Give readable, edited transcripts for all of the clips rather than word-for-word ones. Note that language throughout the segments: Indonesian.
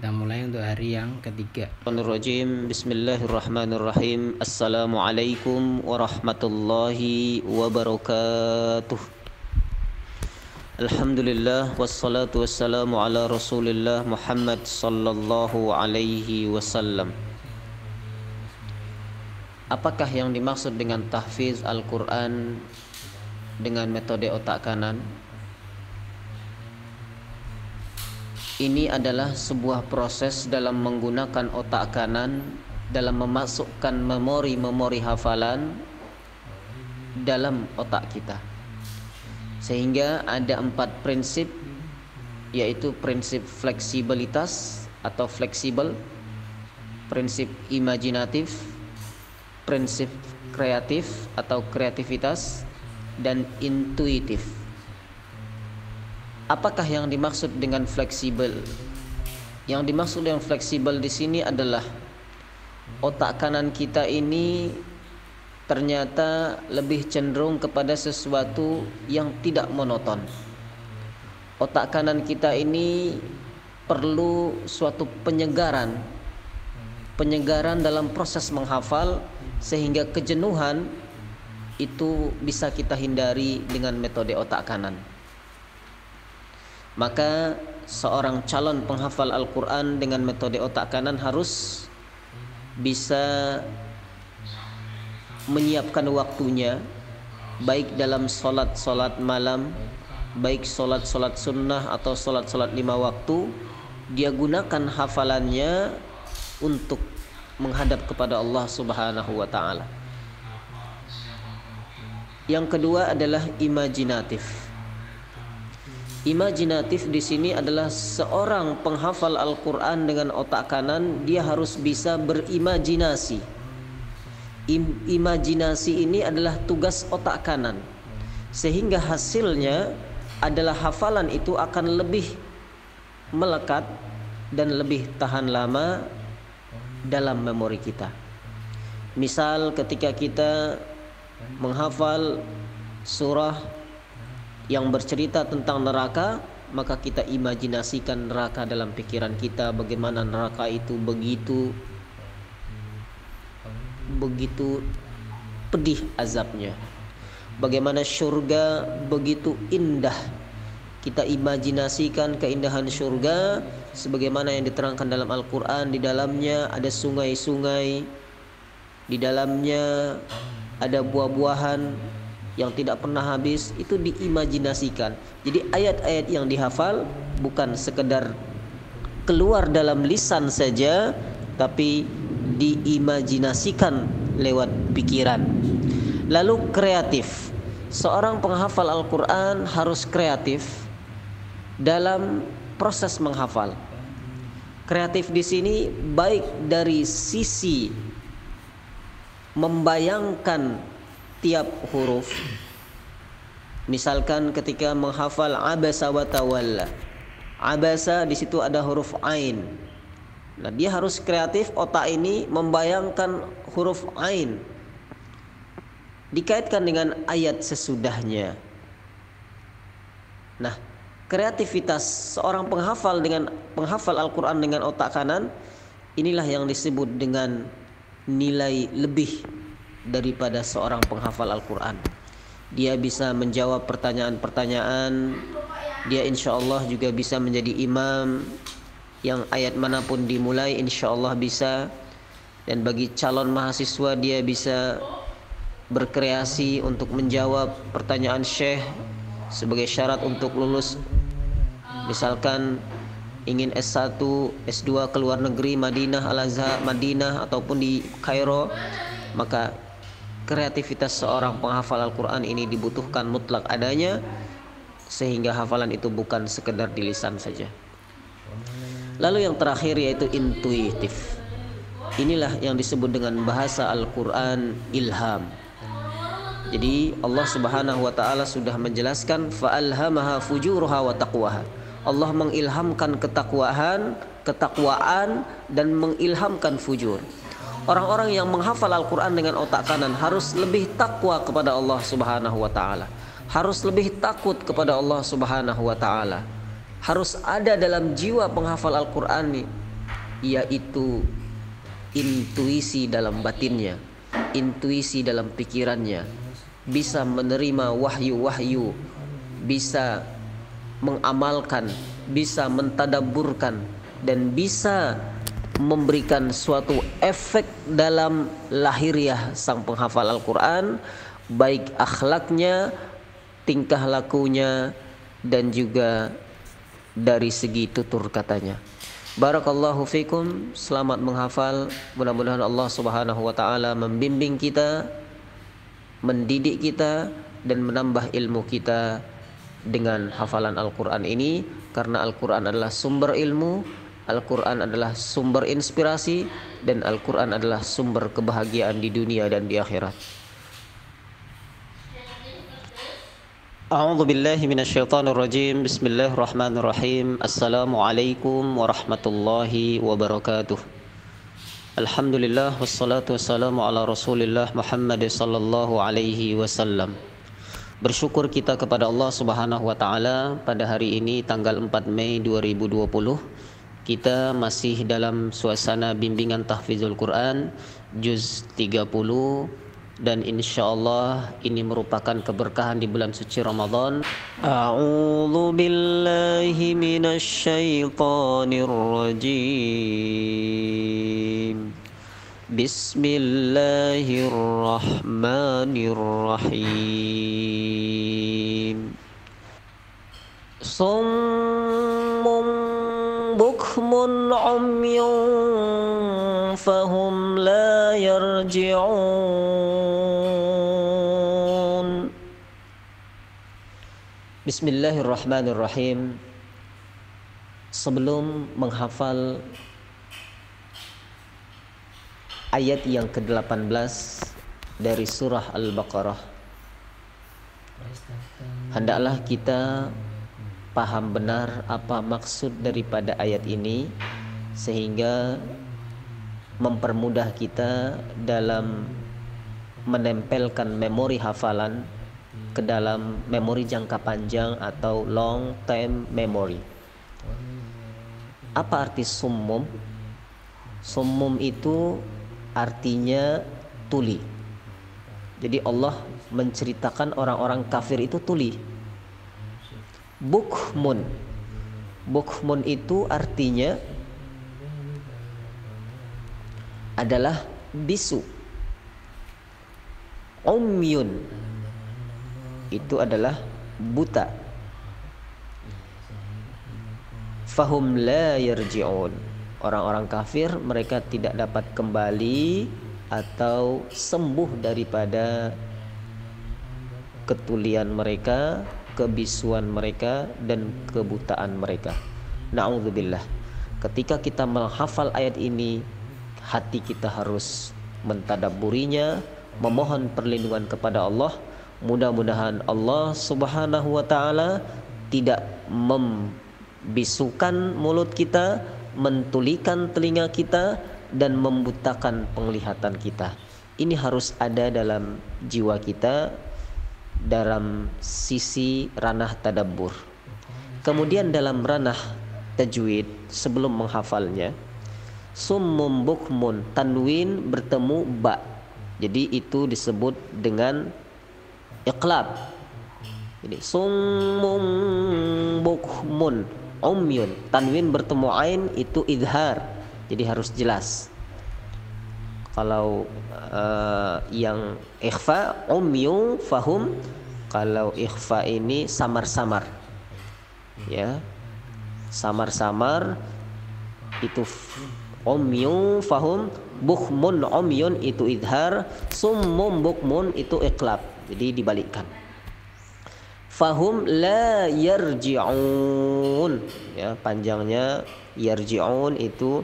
Kita mulai untuk hari yang ketiga. Bismillahirrahmanirrahim. Assalamualaikum warahmatullahi wabarakatuh. Alhamdulillah wassalatu wassalamu ala Rasulillah Muhammad sallallahu alaihi wasallam. Apakah yang dimaksud dengan tahfiz Al-Quran dengan metode otak kanan? Ini adalah sebuah proses dalam menggunakan otak kanan dalam memasukkan memori-memori hafalan dalam otak kita. Sehingga ada 4 prinsip, yaitu prinsip fleksibilitas atau fleksibel, prinsip imajinatif, prinsip kreatif atau kreativitas, dan intuitif. Apakah yang dimaksud dengan fleksibel? Yang dimaksud dengan fleksibel di sini adalah otak kanan kita ini ternyata lebih cenderung kepada sesuatu yang tidak monoton. Otak kanan kita ini perlu suatu penyegaran dalam proses menghafal, sehingga kejenuhan itu bisa kita hindari dengan metode otak kanan. Maka seorang calon penghafal Al-Quran dengan metode otak kanan harus bisa menyiapkan waktunya, baik dalam solat malam, baik solat sunnah atau solat 5 waktu. Dia gunakan hafalannya untuk menghadap kepada Allah Subhanahu wa ta'ala. Yang kedua adalah imajinatif. Imajinatif di sini adalah seorang penghafal Al-Quran dengan otak kanan, dia harus bisa berimajinasi. Imajinasi ini adalah tugas otak kanan, sehingga hasilnya adalah hafalan itu akan lebih melekat dan lebih tahan lama dalam memori kita. Misal ketika kita menghafal surah yang bercerita tentang neraka, maka kita imajinasikan neraka dalam pikiran kita, bagaimana neraka itu begitu pedih azabnya, bagaimana surga begitu indah. Kita imajinasikan keindahan surga sebagaimana yang diterangkan dalam Al-Quran. Di dalamnya ada sungai-sungai, di dalamnya ada buah-buahan yang tidak pernah habis. Itu diimajinasikan. Jadi ayat-ayat yang dihafal bukan sekedar keluar dalam lisan saja, tapi diimajinasikan lewat pikiran. Lalu kreatif. Seorang penghafal Al-Quran harus kreatif dalam proses menghafal. Kreatif di sini baik dari sisi membayangkan tiap huruf. Misalkan ketika menghafal abasa wa tawalla, abasa di situ ada huruf ain. Nah, dia harus kreatif, otak ini membayangkan huruf ain dikaitkan dengan ayat sesudahnya. Nah, kreativitas seorang penghafal Al-Quran dengan otak kanan, inilah yang disebut dengan nilai lebih daripada seorang penghafal Al-Quran. Dia bisa menjawab pertanyaan-pertanyaan. Dia insya Allah juga bisa menjadi imam, yang ayat manapun dimulai insya Allah bisa. Dan bagi calon mahasiswa, dia bisa berkreasi untuk menjawab pertanyaan syekh sebagai syarat untuk lulus. Misalkan ingin S1, S2 ke luar negeri, Madinah, Al-Azhar, Madinah ataupun di Kairo, maka kreativitas seorang penghafal Al-Quran ini dibutuhkan mutlak adanya, sehingga hafalan itu bukan sekedar di lisan saja. Lalu yang terakhir yaitu intuitif. Inilah yang disebut dengan bahasa Al-Quran ilham. Jadi Allah Subhanahu wa ta'ala sudah menjelaskan fa'alhamaha fujuraha wa taqwaha. Allah mengilhamkan ketakwaan dan mengilhamkan fujur. Orang-orang yang menghafal Al-Quran dengan otak kanan harus lebih takwa kepada Allah Subhanahu wa ta'ala, harus lebih takut kepada Allah Subhanahu wa ta'ala, harus ada dalam jiwa penghafal Al-Quran yaitu intuisi dalam batinnya, intuisi dalam pikirannya, bisa menerima wahyu-wahyu, bisa mengamalkan, bisa mentadabburkan, dan bisa memberikan suatu efek dalam lahiriah sang penghafal Al-Quran, baik akhlaknya, tingkah lakunya, dan juga dari segi tutur katanya. Barakallahu fikum, selamat menghafal. Mudah-mudahan Allah Subhanahu wa taala membimbing kita, mendidik kita, dan menambah ilmu kita dengan hafalan Al-Quran ini, karena Al-Quran adalah sumber ilmu, Al-Quran adalah sumber inspirasi, dan Al-Quran adalah sumber kebahagiaan di dunia dan di akhirat. A'udzu billahi minasyaitonir rajim. Bismillahirrahmanirrahim. Assalamualaikum warahmatullahi wabarakatuh. Alhamdulillah wassalatu wassalamu ala Rasulillah Muhammad sallallahu alaihi wasallam. Bersyukur kita kepada Allah Subhanahu wa taala pada hari ini tanggal 4 Mei 2020. Kita masih dalam suasana bimbingan tahfizul Quran juz 30, dan insyaallah ini merupakan keberkahan di bulan suci Ramadan. A'udzu billahi minasyaitonir rajim. Bismillahirrahmanirrahim. Summun bukmun umyun fahum la yarji'un. Bismillahirrahmanirrahim. Sebelum menghafal ayat yang ke-18 dari surah Al-Baqarah, hendaklah kita paham benar apa maksud daripada ayat ini, sehingga mempermudah kita dalam menempelkan memori hafalan ke dalam memori jangka panjang atau long term memory. Apa arti summum? Summum itu artinya tuli. Jadi Allah menceritakan orang-orang kafir itu tuli. Bukmun, bukmun itu artinya adalah bisu. Umyun itu adalah buta. Fahum la yarji'un, orang-orang kafir mereka tidak dapat kembali atau sembuh daripada ketulian mereka, kebisuan mereka, dan kebutaan mereka. Na'udzubillah. Ketika kita menghafal ayat ini, hati kita harus mentadabburinya, memohon perlindungan kepada Allah. Mudah-mudahan Allah Subhanahu wa taala tidak membisukan mulut kita, mentulikan telinga kita, dan membutakan penglihatan kita. Ini harus ada dalam jiwa kita, dalam sisi ranah tadabbur. Kemudian dalam ranah tajwid, sebelum menghafalnya, summum bukmun, tanwin bertemu ba, jadi itu disebut dengan iqlab. Jadi summum bukmun umyun, tanwin bertemu ain itu idhar, jadi harus jelas. Kalau yang ikhfa umyu fahum, kalau ikhfa ini samar-samar, ya, samar-samar itu umyu fahum, bukmun umyun itu idhar, summum bukmun itu iqlab, jadi dibalikkan. Fahum la yarji'un, ya, panjangnya yarji'un itu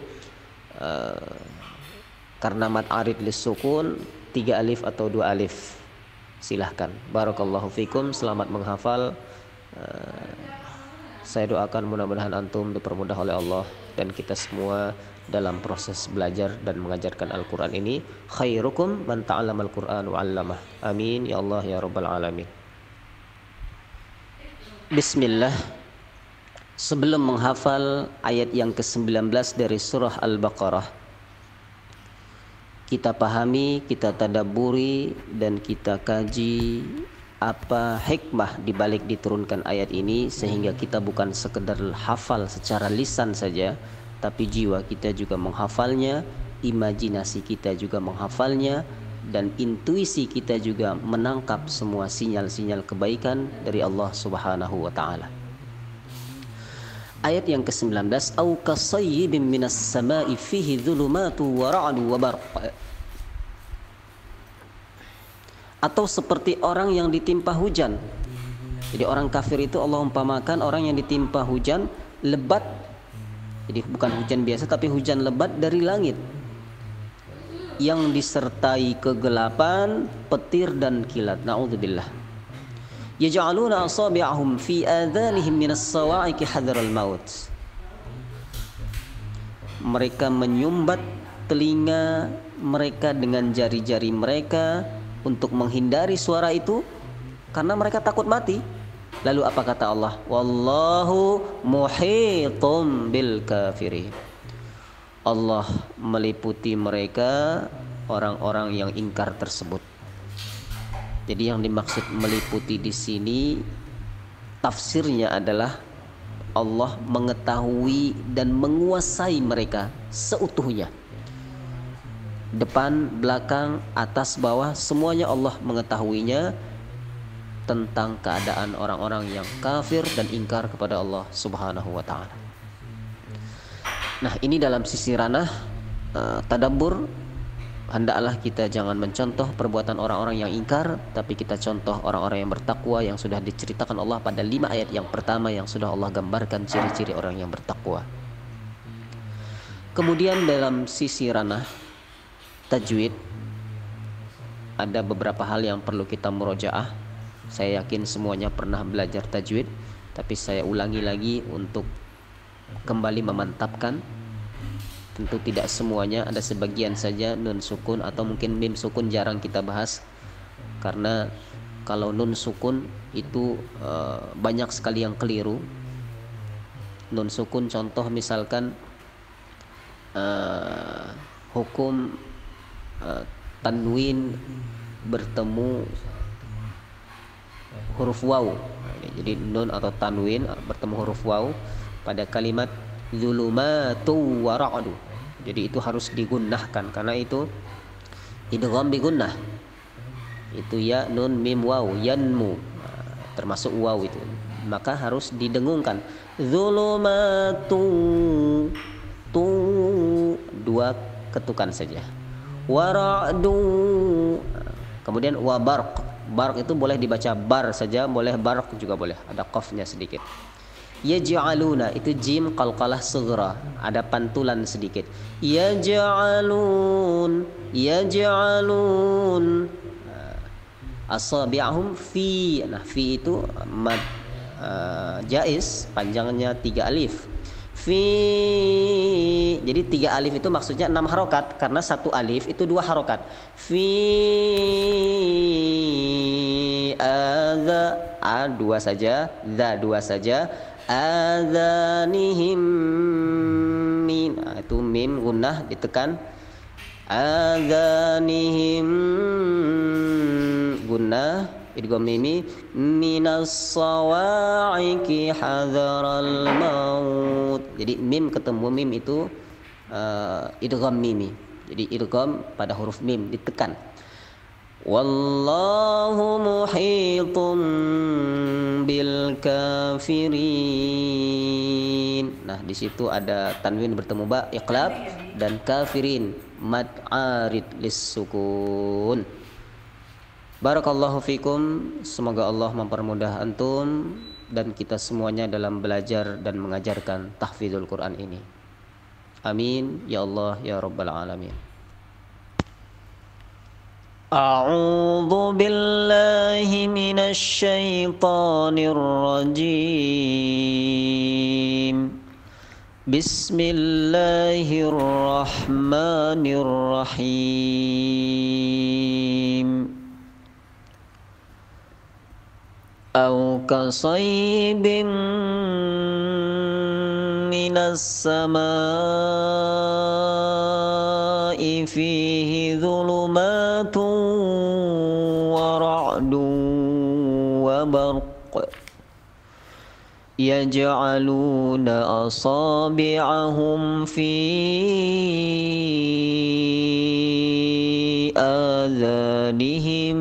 karena mad arid lis sukun 3 alif atau 2 alif. Silahkan. Barakallahu fikum, selamat menghafal. Saya doakan mudah-mudahan antum dipermudah oleh Allah dan kita semua dalam proses belajar dan mengajarkan Al-Quran ini. Khairukum man ta'allama Al-Quran wa 'allamah. Amin ya Allah ya rabbal alamin. Bismillah. Sebelum menghafal ayat yang ke-19 dari surah Al-Baqarah, kita pahami, kita tadabburi, dan kita kaji apa hikmah di balik diturunkan ayat ini, sehingga kita bukan sekedar hafal secara lisan saja, tapi jiwa kita juga menghafalnya, imajinasi kita juga menghafalnya, dan intuisi kita juga menangkap semua sinyal-sinyal kebaikan dari Allah Subhanahu wa taala. Ayat yang ke-19, au kasayyibin minas sama'i fihi dhulumatu wa ra'du wa barq. Atau seperti orang yang ditimpa hujan. Jadi orang kafir itu Allah umpamakan orang yang ditimpa hujan lebat. Jadi bukan hujan biasa tapi hujan lebat dari langit yang disertai kegelapan, petir dan kilat. Na'udzubillah. Yaj'aluna asabi'ahum fi adhanihim minas sawa'iqi hadral maut. Mereka menyumbat telinga mereka dengan jari-jari mereka untuk menghindari suara itu karena mereka takut mati. Lalu apa kata Allah? Wallahu muhitum bil kafirin. Allah meliputi mereka, orang-orang yang ingkar tersebut. Jadi yang dimaksud meliputi di sini tafsirnya adalah Allah mengetahui dan menguasai mereka seutuhnya. Depan, belakang, atas, bawah, semuanya Allah mengetahuinya tentang keadaan orang-orang yang kafir dan ingkar kepada Allah Subhanahu wa taala. Nah, ini dalam sisi ranah tadabbur. Hendaklah kita jangan mencontoh perbuatan orang-orang yang ingkar, tapi kita contoh orang-orang yang bertakwa yang sudah diceritakan Allah pada 5 ayat yang pertama yang sudah Allah gambarkan ciri-ciri orang yang bertakwa. Kemudian dalam sisi ranah tajwid ada beberapa hal yang perlu kita murojaah. Saya yakin semuanya pernah belajar tajwid, tapi saya ulangi lagi untuk kembali memantapkan. Tentu tidak semuanya, ada sebagian saja nun sukun atau mungkin mim sukun jarang kita bahas, karena kalau nun sukun itu banyak sekali yang keliru. Nun sukun contoh misalkan hukum tanwin bertemu huruf waw. Jadi nun atau tanwin bertemu huruf waw pada kalimat zulumatu wa ra'du. Jadi itu harus digunnahkan karena itu idgham bi gunnah. Itu ya nun mim waw yanmu, termasuk waw itu. Maka harus didengungkan. Zulumatu tu, 2 ketukan saja. Wa ra'du. Kemudian wa barq. Barq itu boleh dibaca bar saja, boleh barq juga boleh. Ada qafnya sedikit. Yaj'aluna itu jim qalqalah sughra, ada pantulan sedikit. Yaj'alun asabi'ahum fi. Nah, fi itu mad jaiz, panjangnya 3 alif. Fi. Jadi 3 alif itu maksudnya 6 harokat, karena 1 alif itu 2 harokat. Fi adza, a 2 saja, za 2 saja. Adzanihim min, itu mim gunnah ditekan. Adzanihim gunnah idgham mimi minas sawa'iqi hadzaral maut. Jadi mim ketemu mim itu idgham mimi. Jadi idgham pada huruf mim ditekan. Wallahu muhitum bil kafirin. Nah, di situ ada tanwin bertemu ba iqlab dan kafirin mad arid lis sukun. Barakallahu fikum. Semoga Allah mempermudah antum dan kita semuanya dalam belajar dan mengajarkan tahfidzul Quran ini. Amin ya Allah ya rabbal alamin. A'udzu billahi minasy syaithanir rajim. Bismillahirrahmanirrahim. Au kasaybin من السماء فيه ظلمات ورعد وبرق يجعلون أصابعهم في آذانهم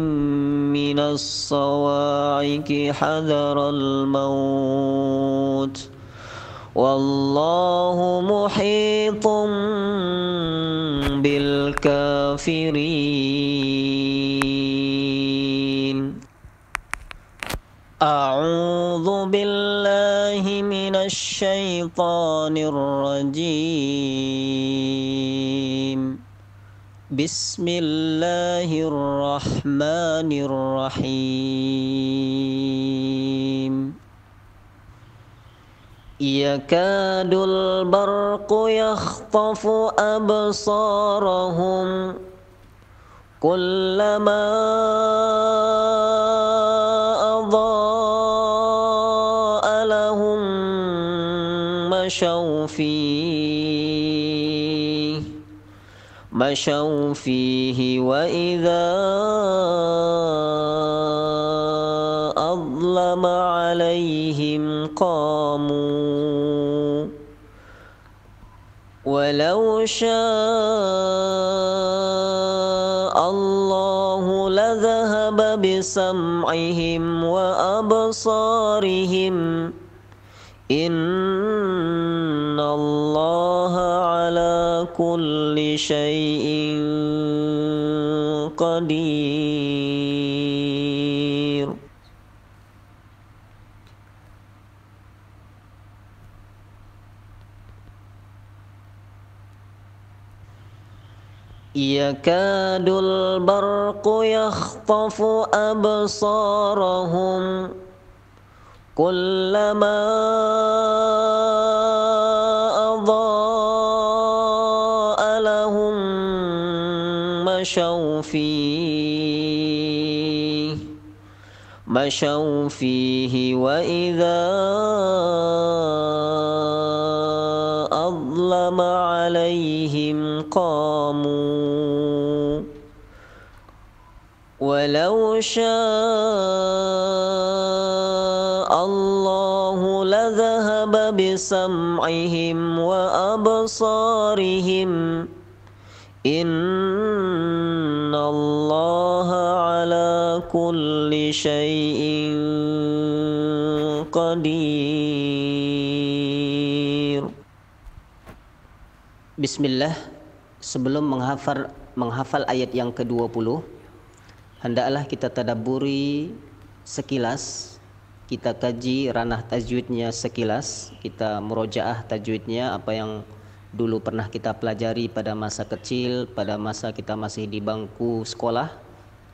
من الصواعق حذر الموت والله محيط بالكافرين. أعوذ بالله من الشيطان الرجيم. بسم الله الرحمن الرحيم. يكاد البرق يخطف أبصارهم كلما أضاء لهم مشوا فيه وإذا أظلم عليهم قاموا ولو شاء الله لذهب بسمعهم وأبصارهم إن الله على كل شيء قدير. يكاد البرق يخطف أبصارهم كلما أضاء لهم مشوا فيه وإذا أظلم عليهم قاموا ولو شاء الله لذهب بسمعهم وأبصارهم إن الله على كل شيء قدير. Bismillah. Sebelum menghafal ayat yang ke-20, hendaklah kita tadabburi sekilas, kita kaji ranah tajwidnya sekilas, kita murojaah tajwidnya, apa yang dulu pernah kita pelajari pada masa kecil, pada masa kita masih di bangku sekolah,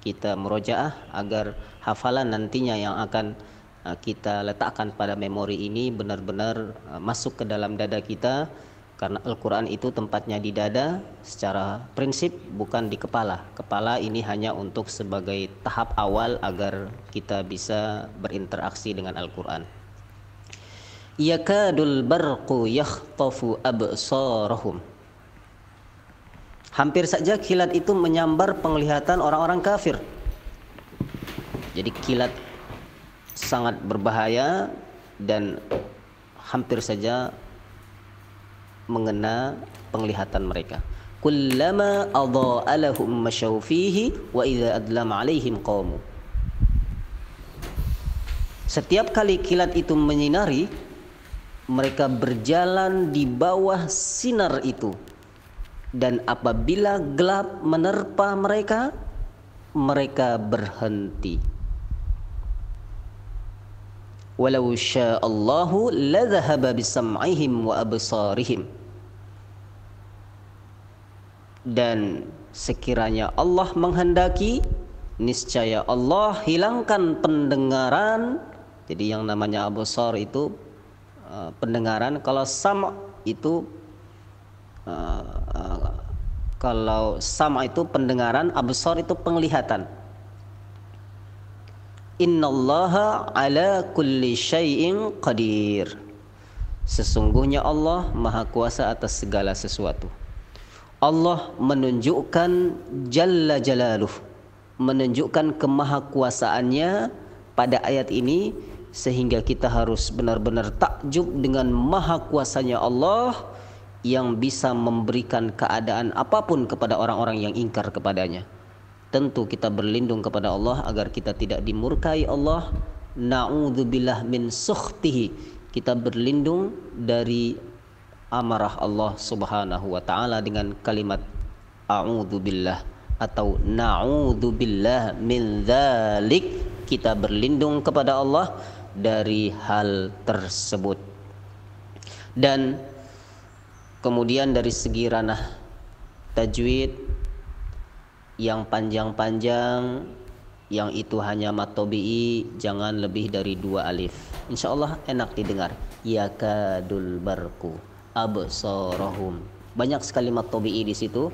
kita murojaah agar hafalan nantinya yang akan kita letakkan pada memori ini benar-benar masuk ke dalam dada kita. Karena Al-Quran itu tempatnya di dada secara prinsip, bukan di kepala. Kepala ini hanya untuk sebagai tahap awal agar kita bisa berinteraksi dengan Al-Quran. Yakadul barqu yakhtafu absarahum. Hampir saja kilat itu menyambar penglihatan orang-orang kafir. Jadi kilat sangat berbahaya dan hampir saja mengena penglihatan mereka. Kullama adha'a lahum masyaw fihi wa idza adlama 'alaihim qamu. Setiap kali kilat itu menyinari, mereka berjalan di bawah sinar itu, dan apabila gelap menerpa mereka, mereka berhenti. Walau sya'allahu ladhahaba bisam'ihim wa absarihim. Dan sekiranya Allah menghendaki, niscaya Allah hilangkan pendengaran. Jadi yang namanya absar itu pendengaran. Kalau sam' itu pendengaran, absar itu penglihatan. Innallaha ala kulli syai'in qadir. Sesungguhnya Allah Maha Kuasa atas segala sesuatu. Allah menunjukkan Jalla Jalaluh, menunjukkan kemahakuasaannya pada ayat ini, sehingga kita harus benar-benar takjub dengan maha kuasanya Allah yang bisa memberikan keadaan apapun kepada orang-orang yang ingkar kepadanya. Tentu kita berlindung kepada Allah agar kita tidak dimurkai Allah. Na'udzubillah min sukhtihi, kita berlindung dari amarah Allah Subhanahu wa taala dengan kalimat a'udzubillah atau na'udzubillah min dzalik. Kita berlindung kepada Allah dari hal tersebut. Dan kemudian dari segi ranah tajwid, yang panjang-panjang, yang itu hanya mat tabi'i, jangan lebih dari 2 alif. Insyaallah enak didengar. Yakadul barku absarahum. Banyak sekali mat tabi'i di situ.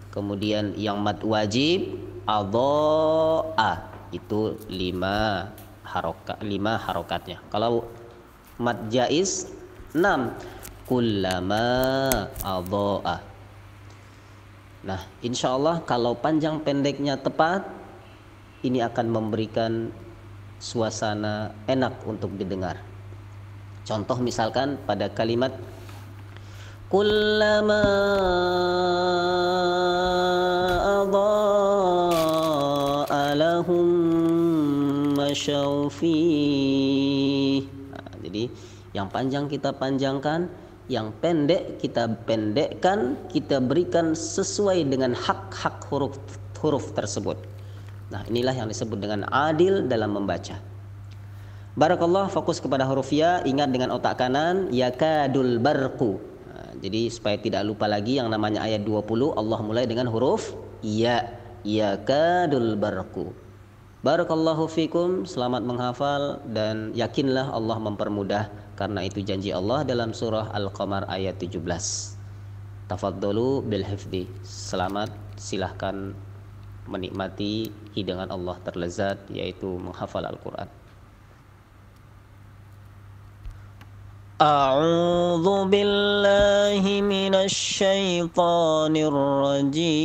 Kemudian yang mat wajib adha'a, itu 5 harokatnya. Kalau mat jaiz 6, kullama adha'a. Nah, insyaallah kalau panjang pendeknya tepat, ini akan memberikan suasana enak untuk didengar. Contoh misalkan pada kalimat kullama adha'a lahum masyaw fih. Nah, jadi yang panjang kita panjangkan, yang pendek kita pendekkan, kita berikan sesuai dengan hak-hak huruf tersebut. Nah, inilah yang disebut dengan adil dalam membaca. Barakallah, fokus kepada huruf ya, ingat dengan otak kanan, yakadul barqu. Nah, jadi supaya tidak lupa lagi yang namanya ayat 20, Allah mulai dengan huruf ya, yakadul barqu. Barakallahu fikum, selamat menghafal dan yakinlah Allah mempermudah, karena itu janji Allah dalam surah Al-Qamar ayat 17. Tafadhalu bil hifdhi. Selamat, silahkan menikmati hidangan Allah terlezat, yaitu menghafal Al-Quran. A'udzu billahi minasy syaithanir rajim.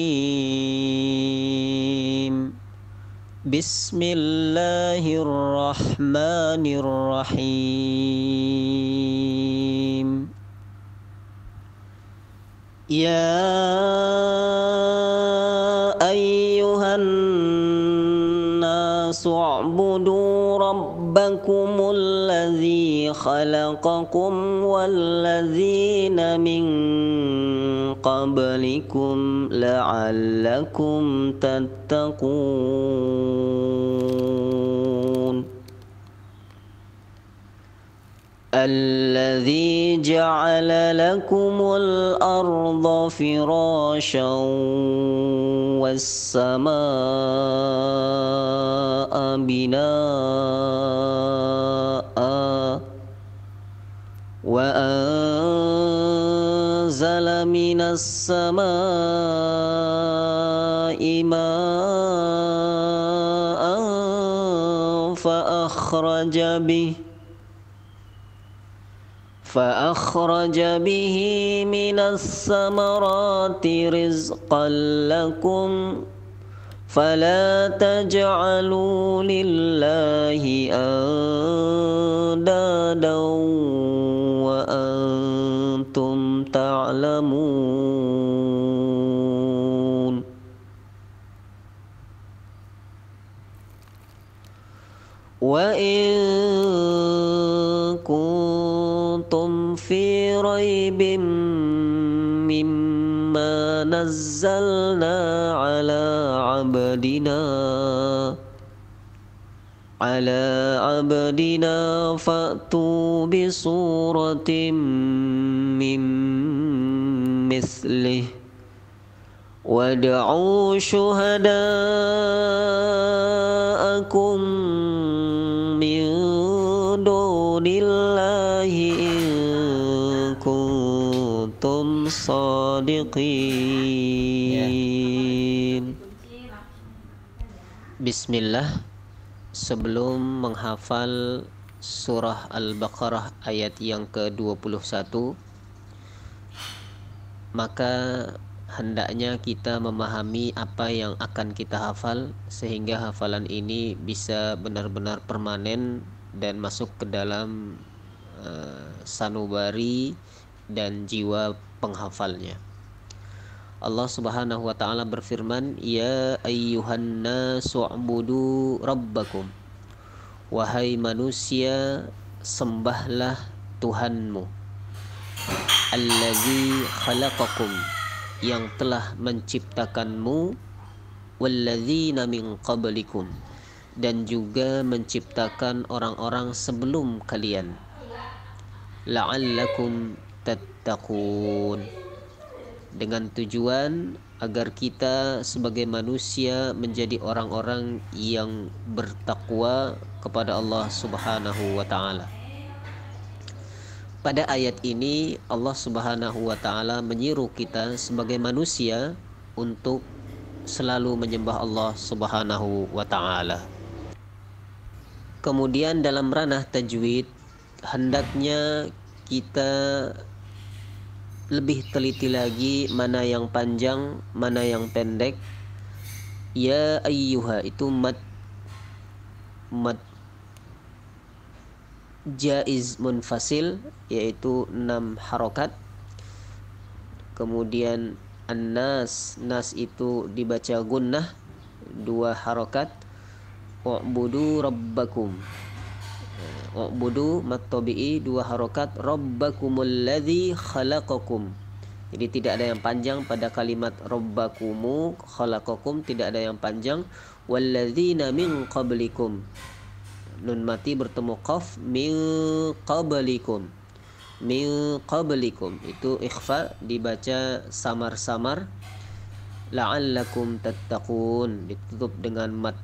Bismillahirrahmanirrahim. Ya ayyuhan nasu u'budu rabbakumul ladzi khalaqakum walladzina min qablikum la'allakum tattaqun. الذي جعل لكم الأرض فراشا والسماء بناء وأنزل من السماء ماء فأخرج به من الثمرات رزقا لكم فلا تجعلوا لله أندادا وأنتم تعلمون. وإن كنتم في ريب مما نزلنا على عبدنا فأتوا بسورة من مثله وادعوا شهداءكم من دون الله إن كنتم صادقين. Bismillah. Sebelum menghafal surah Al-Baqarah ayat yang ke-21, maka hendaknya kita memahami apa yang akan kita hafal sehingga hafalan ini bisa benar-benar permanen dan masuk ke dalam sanubari dan jiwa penghafalnya. Allah Subhanahu wa taala berfirman, "Ya ayyuhan nasu u'budu rabbakum." Wahai manusia, sembahlah Tuhanmu. Allazi khalaqakum, yang telah menciptakanmu, walladzina min qablikum, dan juga menciptakan orang-orang sebelum kalian, la'allakum tattaqun, dengan tujuan agar kita sebagai manusia menjadi orang-orang yang bertakwa kepada Allah Subhanahu wa taala. Pada ayat ini Allah Subhanahu wa taala menyeru kita sebagai manusia untuk selalu menyembah Allah Subhanahu wa taala. Kemudian dalam ranah tajwid, hendaknya kita lebih teliti lagi mana yang panjang, mana yang pendek. Ya ayyuha itu mad jaiz munfasil, yaitu 6 harokat. Kemudian an-nas, nas itu dibaca gunnah 2 harokat. U'budu rabbakum, u'budu mad tabi'i 2 harokat. Rabbakumul ladzi khalaqakum, jadi tidak ada yang panjang pada kalimat rabbakumu, khalaqakum tidak ada yang panjang. Walladzina min qablikum, nun mati bertemu qaf, min qablikum, min qablikum itu ikhfa, dibaca samar-samar. La'allakum tattaqun, ditutup dengan mad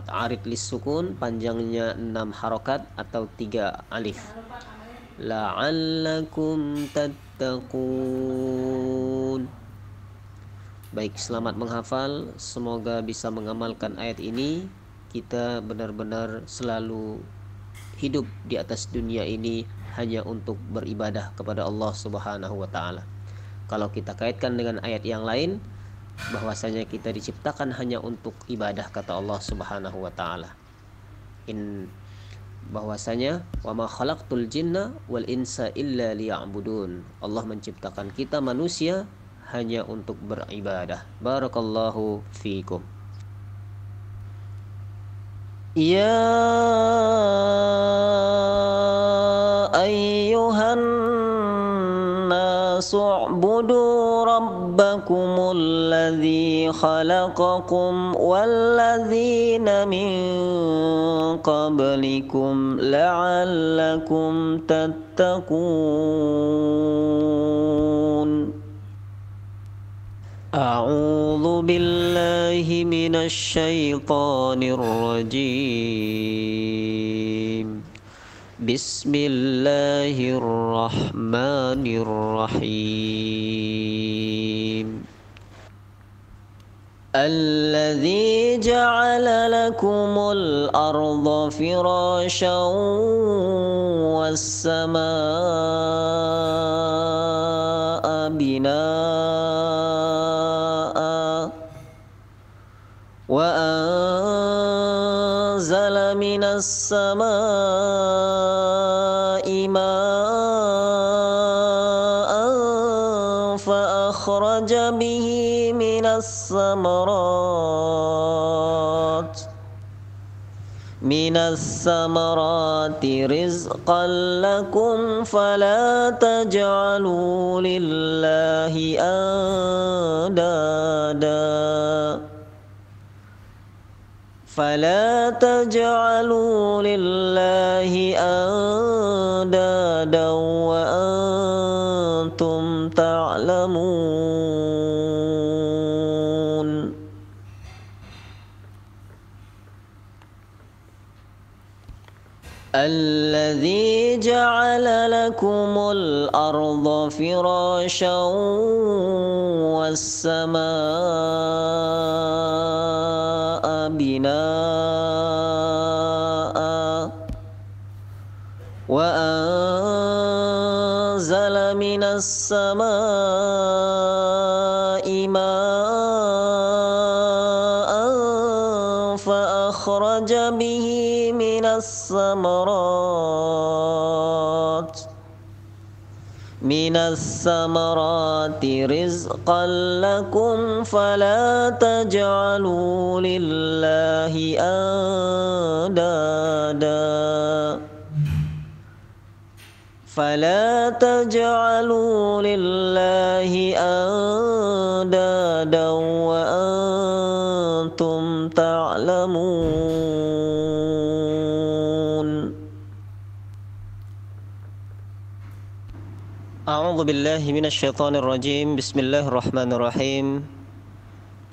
arid lis sukun, panjangnya 6 harokat atau 3 alif. La'allakum tattaqun. Baik, selamat menghafal, semoga bisa mengamalkan ayat ini. Kita benar-benar selalu hidup di atas dunia ini hanya untuk beribadah kepada Allah Subhanahu wa taala. Kalau kita kaitkan dengan ayat yang lain, bahwasanya kita diciptakan hanya untuk ibadah, kata Allah Subhanahu wa taala. Bahwasanya wa ma khalaqtul jinna wal insa illa liya'budun. Allah menciptakan kita manusia hanya untuk beribadah. Barakallahu fiikum. Ya ayyuhan nasu u'budu rabbakumul ladzi khalaqakum walladzina min qablikum la'allakum tattaqun. A'udzu billahi minasy syaithanir rajim. Bismillahirrahmanirrahim. Alladzi ja'ala lakumul arda firasyan was samaa'a binaa'a wa anzala minas samaa'i maa'an fa akhraja bihi minas samarati rizqan lakum fala taj'alu lillahi andada wa antum ta'lamun. Alladzi ja'ala lakumul arda firasyan was samaa'a binaa'a من السماء ماء فأخرج به من الثمرات رزقا لكم فلا تجعلوا لله أندادا وأنتم تعلمون. A'udzu billahi minasyaitonir rajim. Bismillahirrahmanirrahim.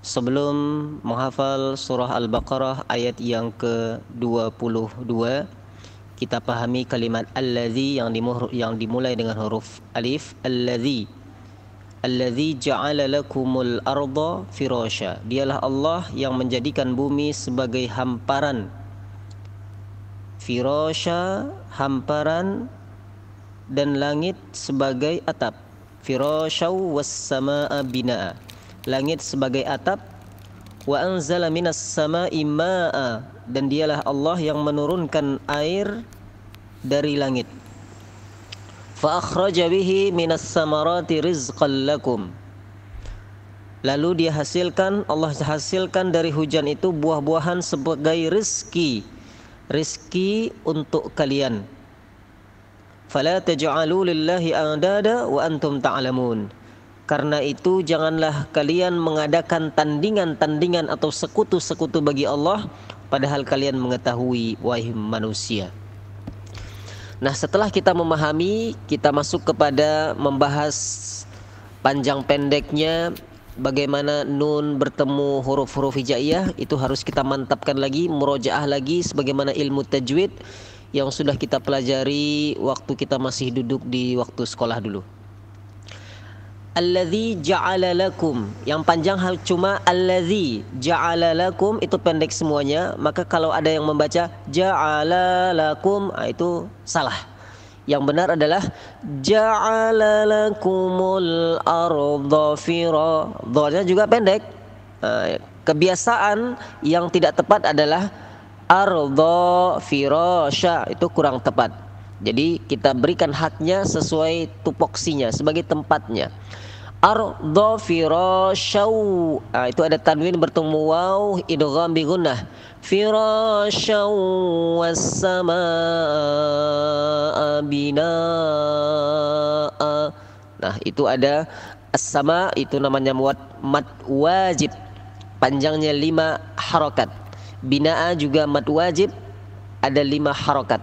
Sebelum menghafal surah Al-Baqarah ayat yang ke-22, kita pahami kalimat allazi yang dimulai dengan huruf alif. Allazi ja'ala lakumul arda firasya. Dialah Allah yang menjadikan bumi sebagai hamparan. Firasya, hamparan, dan langit sebagai atap. Firasyaw was samaa binaa. Langit sebagai atap. Wa anzala minas samaa'i maa'a. Dan dialah Allah yang menurunkan air dari langit. Fa akhraja bihi minas samarati rizqan lakum. Lalu Allah hasilkan dari hujan itu buah-buahan sebagai rizki untuk kalian. Fala taj'alu lillahi andada wa antum ta'lamun. Karena itu janganlah kalian mengadakan tandingan-tandingan atau sekutu-sekutu bagi Allah padahal kalian mengetahui, wahai manusia. Nah, setelah kita memahami, kita masuk kepada membahas panjang pendeknya bagaimana nun bertemu huruf-huruf hijaiyah. Itu harus kita mantapkan lagi, murojaah lagi sebagaimana ilmu tajwid yang sudah kita pelajari waktu kita masih duduk di waktu sekolah dulu. Allazi ja'ala lakum, yang panjang hal cuma allazi ja'ala lakum, itu pendek semuanya. Maka kalau ada yang membaca ja'ala lakum, itu salah. Yang benar adalah ja'ala lakumul arda fira. Dha-nya juga pendek. Kebiasaan yang tidak tepat adalah arda firasya, itu kurang tepat. Jadi kita berikan haknya sesuai tupoksinya, sebagai tempatnya. Arda firasyaw, itu ada tanwin bertemu waw, idgham bi gunnah. Firasyaw was samaa binaa. Nah, itu ada as-sama, itu namanya mad wajib, panjangnya 5 harokat. Binaa juga mad wajib, ada 5 harokat.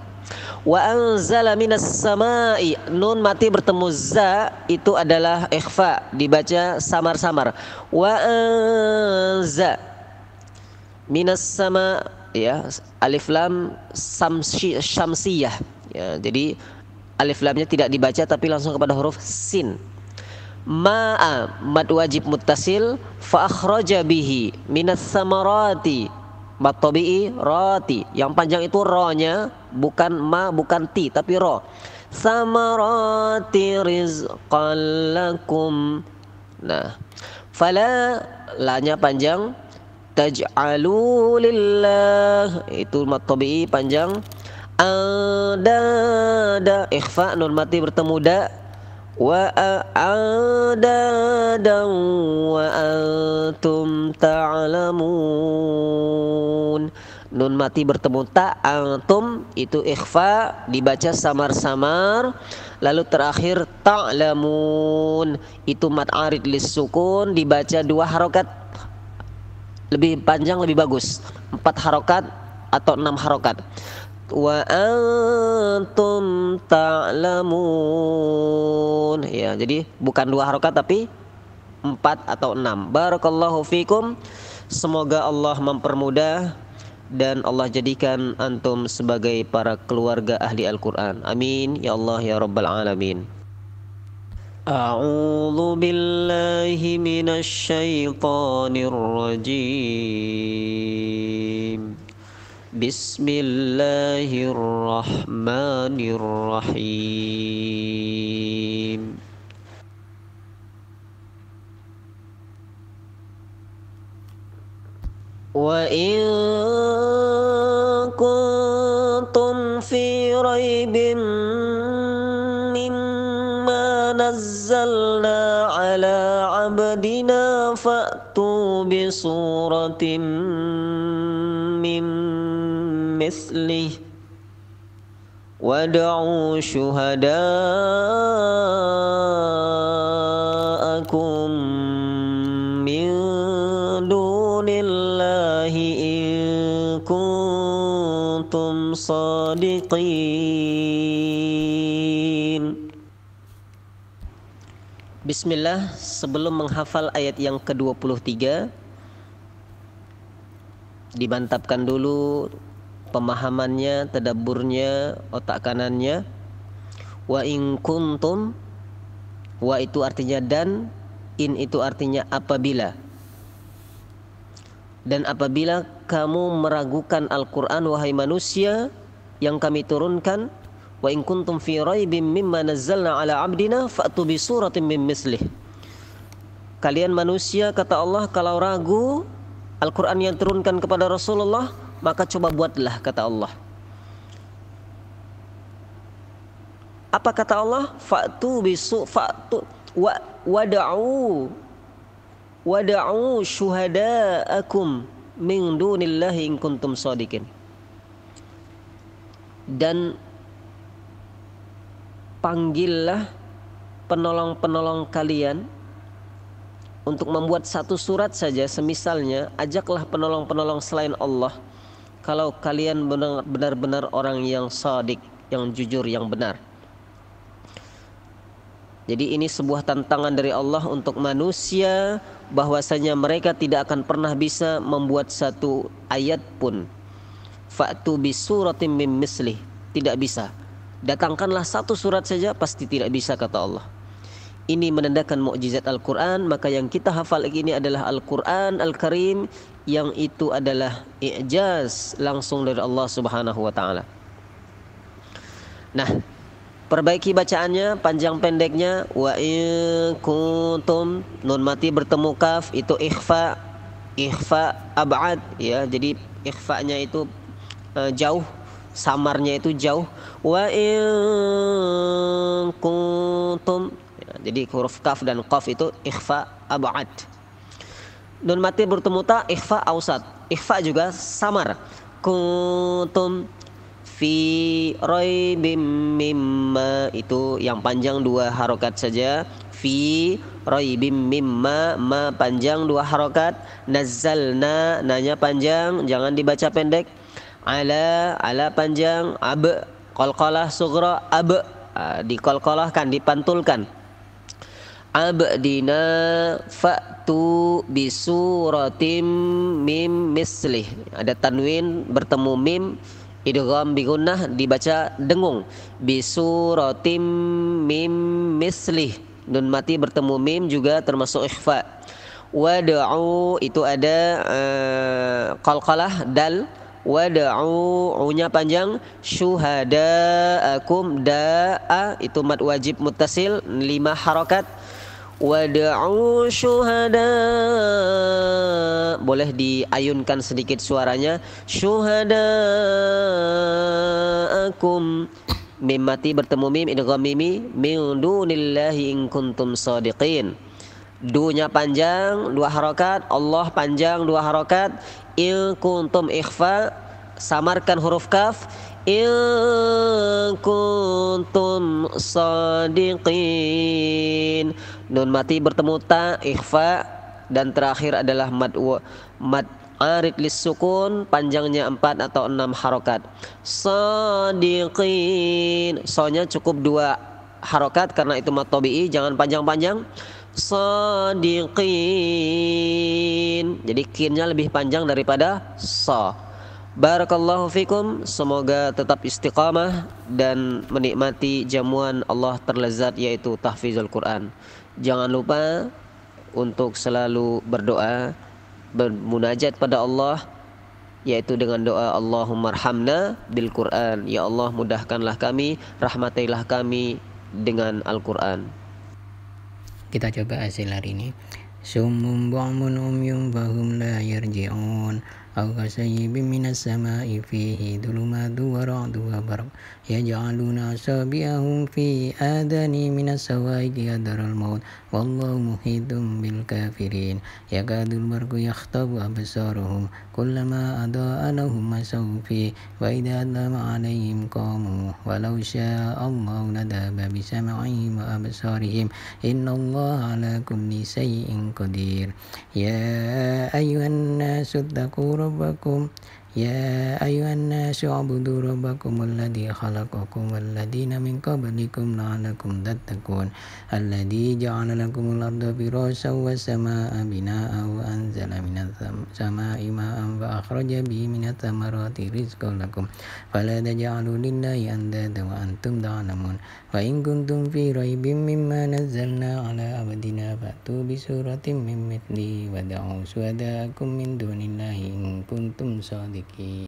Wa anzala minas samai, nun mati bertemu za, itu adalah ikhfa, dibaca samar-samar. Wa anza minas sama, ya, alif lam syamsiyah, ya, jadi alif lamnya tidak dibaca tapi langsung kepada huruf sin. Ma'a mad wajib muttasil. Fa akhraja bihi minas samarati, mad tabi'i rati, yang panjang itu ro-nya, bukan ma, bukan ti, tapi ro. Samarati rizqan lakum. Nah, fala, la-nya panjang. Taj'alu lillah, itu mad tabi'i panjang. Andada, ikhfa, nun mati bertemu da. Wa a'adadan wa antum ta'lamun. Nun mati bertemu ta, antum, itu ikhfa, dibaca samar-samar. Lalu terakhir ta'lamun, itu mad arid lis sukun, dibaca 2 harokat. Lebih panjang lebih bagus, 4 harokat atau 6 harokat. Wa antum ta'lamun, ya, jadi bukan 2 harokat tapi 4 atau 6. Barakallahu fikum. Semoga Allah mempermudah dan Allah jadikan antum sebagai para keluarga ahli Al-Quran. Amin ya Allah ya Rabbal Alamin. A'udzu billahi minasy syaithanir rajim. Bismillahirrahmanirrahim. Wa in kuntum fi raibin mimma nazzalna ala abdina fa'tu bi suratin min mislih wad'u syuhada'akum min dunillahi in kuntum sadiqin. Bismillah, sebelum menghafal ayat yang ke-23, dimantapkan dulu pemahamannya, tadabburnya, otak kanannya. Wa in kuntum, wa itu artinya dan, in itu artinya apabila. Dan apabila kamu meragukan Al-Quran, wahai manusia yang kami turunkan, wa in kuntum fi raibim mimma nazzalna ala abdina fa'tu bi suratin min mislih. Kalian manusia, kata Allah, kalau ragu Al-Quran yang turunkan kepada Rasulullah, maka coba buatlah, kata Allah. Apa kata Allah? Fa'tu wada'u syuhada'akum min dunillahi in kuntum shadiqin. Dan panggillah penolong-penolong kalian untuk membuat satu surat saja, semisalnya ajaklah penolong-penolong selain Allah kalau kalian benar-benar orang yang shadiq, yang jujur, yang benar. Jadi ini sebuah tantangan dari Allah untuk manusia, bahwasanya mereka tidak akan pernah bisa membuat satu ayat pun. Fa'tu bi suratin min mislih, tidak bisa. Datangkanlah satu surat saja, pasti tidak bisa, kata Allah. Ini menandakan mukjizat Al-Quran. Maka yang kita hafal ini adalah Al-Quran Al-Karim, yang itu adalah i'jaz langsung dari Allah Subhanahu wa ta'ala. Nah, perbaiki bacaannya, panjang pendeknya. Wa in kuntum, nun mati bertemu kaf, itu ikhfa ab'ad, ya. Jadi ikhfanya itu jauh, samarnya itu jauh. Wa in kuntum, ya, jadi huruf kaf dan qaf itu ikhfa ab'ad. Nun mati bertemu ta, ikhfa ausat. Ikhfa juga samar. Kuntum fi raibim mimma, itu yang panjang 2 harokat saja. Fi raibim mimma, ma panjang 2 harokat. Nazzalna, nanya panjang, jangan dibaca pendek. Ala panjang. Ab, qalqalah sughra, ab, diqalqalahkan, dipantulkan. Abdina fa'tu bisuratim mim mislih, ada tanwin bertemu mim, idgham bi gunnah, dibaca dengung. Bisuratim mim mislih, nun mati bertemu mim juga termasuk ikhfa. Wad'u, itu ada qalqalah dal. Wad'u, u-nya panjang. Syuhada'akum, da'a itu mad wajib muttasil 5 harokat. Wad'u syuhada, boleh diayunkan sedikit suaranya. Syuhada'akum, mim mati bertemu mim, idgham mimi, min dunillahi in kuntum shadiqin. Du-nya panjang 2 harokat, Allah panjang 2 harokat. In kuntum ikhfa, samarkan huruf kaf. In kuntum shadiqin, nun mati bertemu ta, ikhfa. Dan terakhir adalah mad arid lis sukun, panjangnya 4 atau 6 harokat. Shadiqin, so-nya cukup 2 harokat karena itu mad tabi'i, jangan panjang-panjang. Shadiqin, jadi kinnya lebih panjang daripada so. Barakallahu fikum, semoga tetap istiqamah dan menikmati jamuan Allah terlezat, yaitu tahfizul Quran. Jangan lupa untuk selalu berdoa, bermunajat pada Allah, yaitu dengan doa Allahumma arhamna bil Quran, ya Allah mudahkanlah kami, rahmatilah kami dengan Al-Quran. Kita coba hasil hari ini. Summum bu'mun umyum fahum la yarji'un أو كصيب من السماء فيه ظلمات ورعد وبرق يجعلون أصابعهم في آذانهم من الصواعق حذر الموت والله محيط بالكافرين يكاد البرق يخطف أبصارهم كلما أضاء لهم مشوا فيه وإذا أظلم عليهم قاموا ولو شاء الله لذهب بسمعهم وأبصارهم إن الله على كل شيء قدير يا أيها الناس اتقوا ربكم يا أيها الناس اعبدوا ربكم الذي خلقكم والذين من قبلكم لعلكم تتقون الذي جعل لكم الأرض فراشا والسماء بناء وأنزل من السماء ماء فأخرج به من الثمرات رزقا لكم فلا تجعلوا لله أندادا وأنتم تعلمون وإن كنتم في ريب مما نزلنا على عبدنا فأتوا بسورة من مثله ودعوا شهداءكم من دون الله إن كنتم صادقين